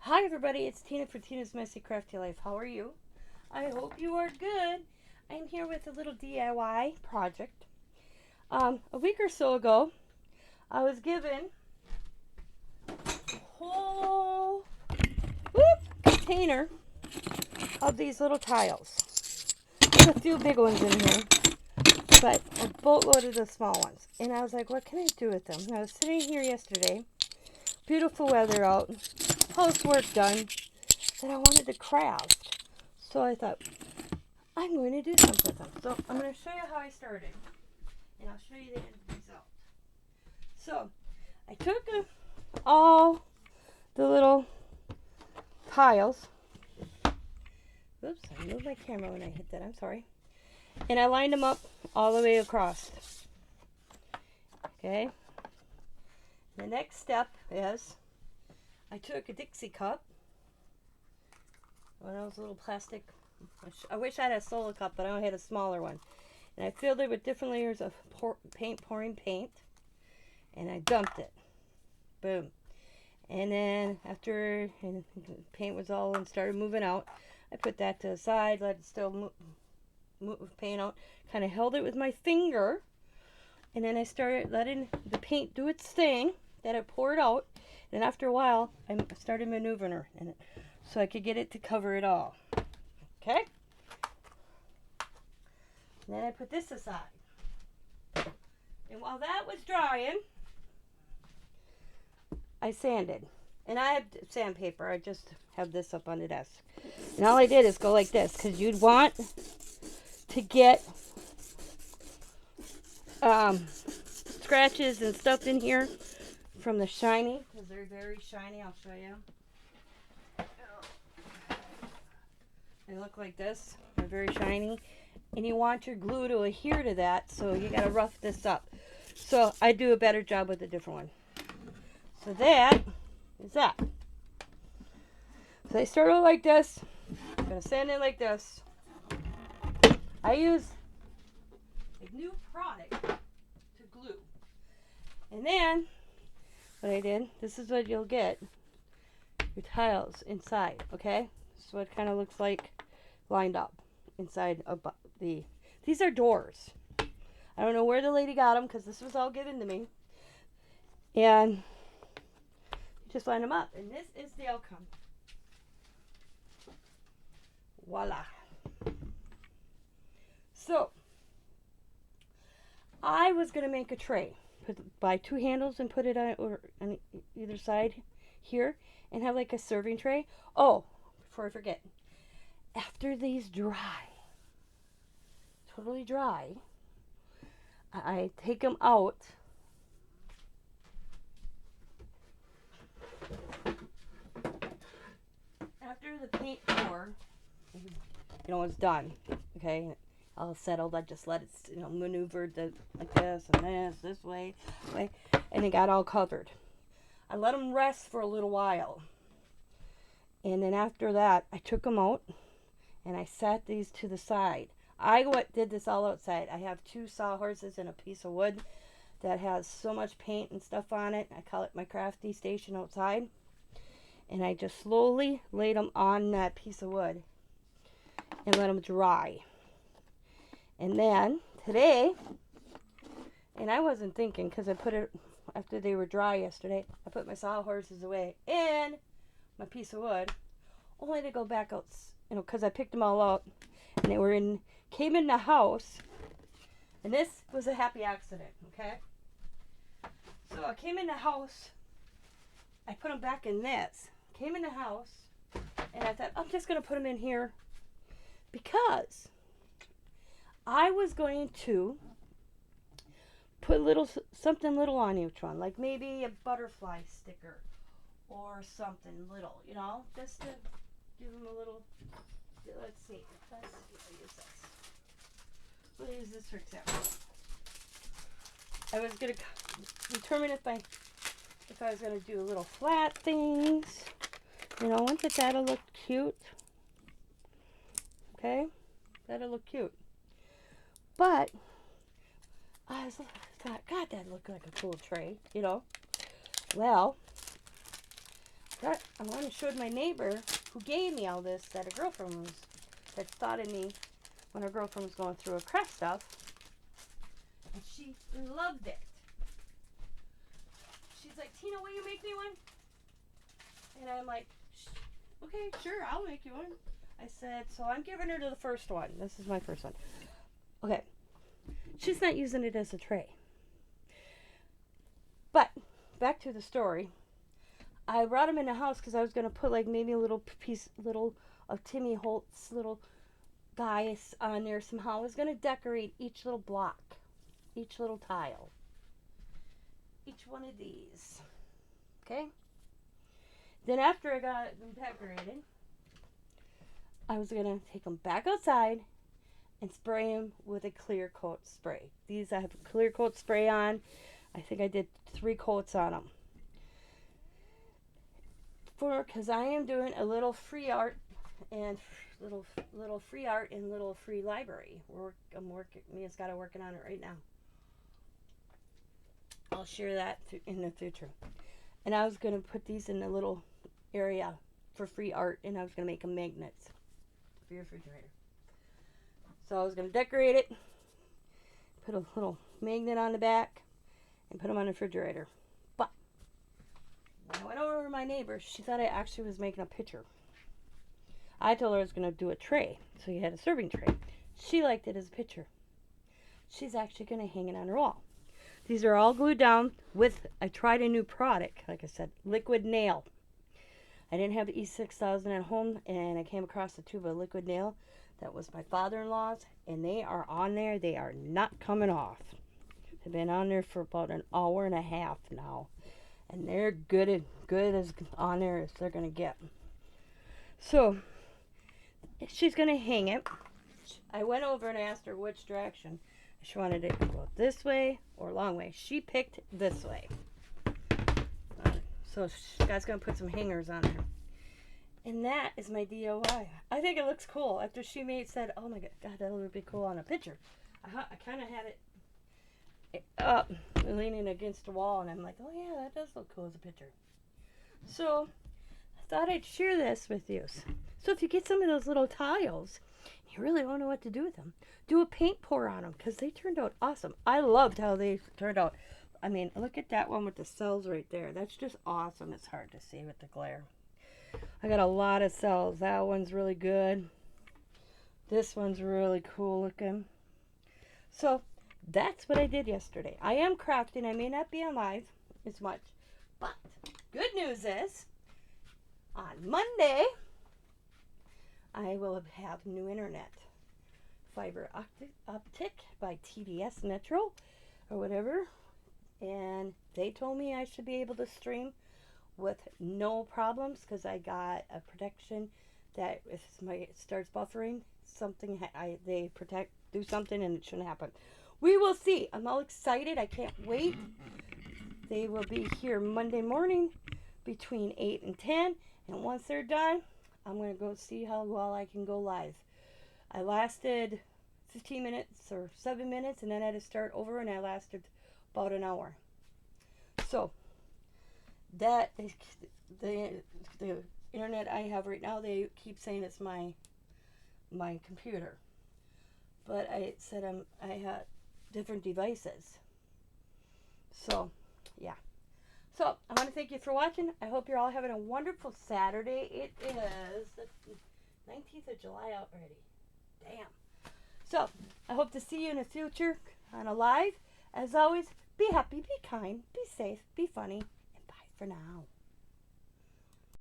Hi everybody, it's Tina for Tina's Messy Crafty Life. How are you? I hope you are good. I'm here with a little DIY project. A week or so ago, I was given a whole container of these little tiles. There's a few big ones in here, but a boatload of the small ones. And I was like, what can I do with them? And I was sitting here yesterday, beautiful weather out, housework done, that I wanted to craft. So I thought, I'm going to do something with them. So I'm going to show you how I started. And I'll show you the end result. So I took all the little tiles. Oops, I moved my camera when I hit that. I'm sorry. And I lined them up all the way across. Okay. The next step is I took a Dixie cup. One of those little plastic. I wish I had a solo cup, but I only had a smaller one. And I filled it with different layers of pouring paint. And I dumped it. Boom. And then after the paint was all and started moving out, I put that to the side, let it still move paint out. Kind of held it with my finger. And then I started letting the paint do its thing that it poured out. And after a while, I started maneuvering her in it so I could get it to cover it all. Okay? And then I put this aside. And while that was drying, I sanded. And I have sandpaper. I just have this up on the desk. And all I did is go like this, because you'd want to get scratches and stuff in here from the shiny, because they're very shiny. I'll show you. They look like this. They're very shiny. And you want your glue to adhere to that, so you got to rough this up. So I do a better job with a different one. So that is that. So I start out like this. I'm going to sand it like this. I use a new product to glue. And then what I did, this is what you'll get. Your tiles inside, okay? This is what it kind of looks like lined up inside of these are doors. I don't know where the lady got them because this was all given to me. And you just line them up. And this is the outcome. Voila. So, I was going to make a tray. Buy 2 handles and put it on either side here. And have like a serving tray. Oh, before I forget. After these dry, totally dry, I take them out. After the paint pour, it's done. Okay, all settled. I just let it, maneuvered like this and this way, and it got all covered. I let them rest for a little while, and then after that, I took them out, and I set these to the side. I did this all outside. I have 2 sawhorses and a piece of wood that has so much paint and stuff on it. I call it my crafty station outside. And I just slowly laid them on that piece of wood and let them dry. And then today, and I wasn't thinking because I put it after they were dry yesterday, I put my sawhorses away and my piece of wood, only to go back out, because I picked them all out and they came in the house. And this was a happy accident, okay? So I came in the house, I put them back in this, came in the house, and I thought, I'm just going to put them in here because I was going to put something little on each one, like maybe a butterfly sticker or something little, just to give them a little. Let's see. I'll use this. We'll use this for example. I was gonna determine if I was gonna do little flat things. That'll look cute. Okay, that'll look cute. But I thought, God, that'd look like a cool tray. Well, I want to show my neighbor who gave me all this that a girlfriend was, that thought of me when her girlfriend was going through her craft stuff. And she loved it. She's like, Tina, will you make me one? And I'm like, okay, sure, I'll make you one. I said, so I'm giving her to the first one. This is my first one. Okay. She's not using it as a tray. But, back to the story. I brought him in the house because I was going to put like maybe a little piece, of Timmy Holt's little guys on there somehow. I was going to decorate each little block, each little tile, each one of these. Okay? Then after I got them decorated, I was going to take them back outside and spray them with a clear coat spray. These I have a clear coat spray on. I think I did 3 coats on them. Because I am doing a little free art and little free art and little free library. I'm working. Me and Scott are working on it right now. I'll share that in the future. And I was gonna put these in a little area for free art, and I was gonna make them magnets for your refrigerator. So I was gonna decorate it, put a little magnet on the back, and put them on the refrigerator. When I went over to my neighbor, she thought I actually was making a picture. I told her I was going to do a tray, so you had a serving tray. She liked it as a picture. She's actually going to hang it on her wall. These are all glued down with, I tried a new product, like I said, liquid nail. I didn't have the E6000 at home, and I came across a tube of liquid nail. That was my father-in-law's, and they are on there. They are not coming off. They've been on there for about an hour and a half now. And they're good as on there as they're going to get. So, she's going to hang it. I went over and asked her which direction. She wanted it to go this way or long way. She picked this way. So, Scott's going to put some hangers on there. And that is my DIY. I think it looks cool. After she said, oh my God, that would be cool on a picture. I kind of had it up, leaning against the wall, and I'm like, oh yeah, that does look cool as a picture. So I thought I'd share this with you. So if you get some of those little tiles, you really don't know what to do with them, do a paint pour on them, because they turned out awesome. I loved how they turned out. I mean, look at that one with the cells right there. That's just awesome. It's hard to see with the glare. I got a lot of cells. That one's really good. This one's really cool looking. So that's what I did yesterday. I am crafting. I may not be on live as much, but good news is on Monday I will have new internet. Fiber optic by TDS Metro or whatever. And they told me I should be able to stream with no problems because I got a protection that if it starts buffering, they do something and it shouldn't happen. We will see. I'm all excited. I can't wait. They will be here Monday morning between 8 and 10. And once they're done, I'm going to go see how well I can go live. I lasted 15 minutes or 7 minutes, and then I had to start over, and I lasted about an hour. So, that is the internet I have right now. They keep saying it's my computer. But I said I had different devices. So, yeah. So, I want to thank you for watching. I hope you're all having a wonderful Saturday. It is the 19th of July already. Damn. So, I hope to see you in the future on a live. As always, be happy, be kind, be safe, be funny, and bye for now.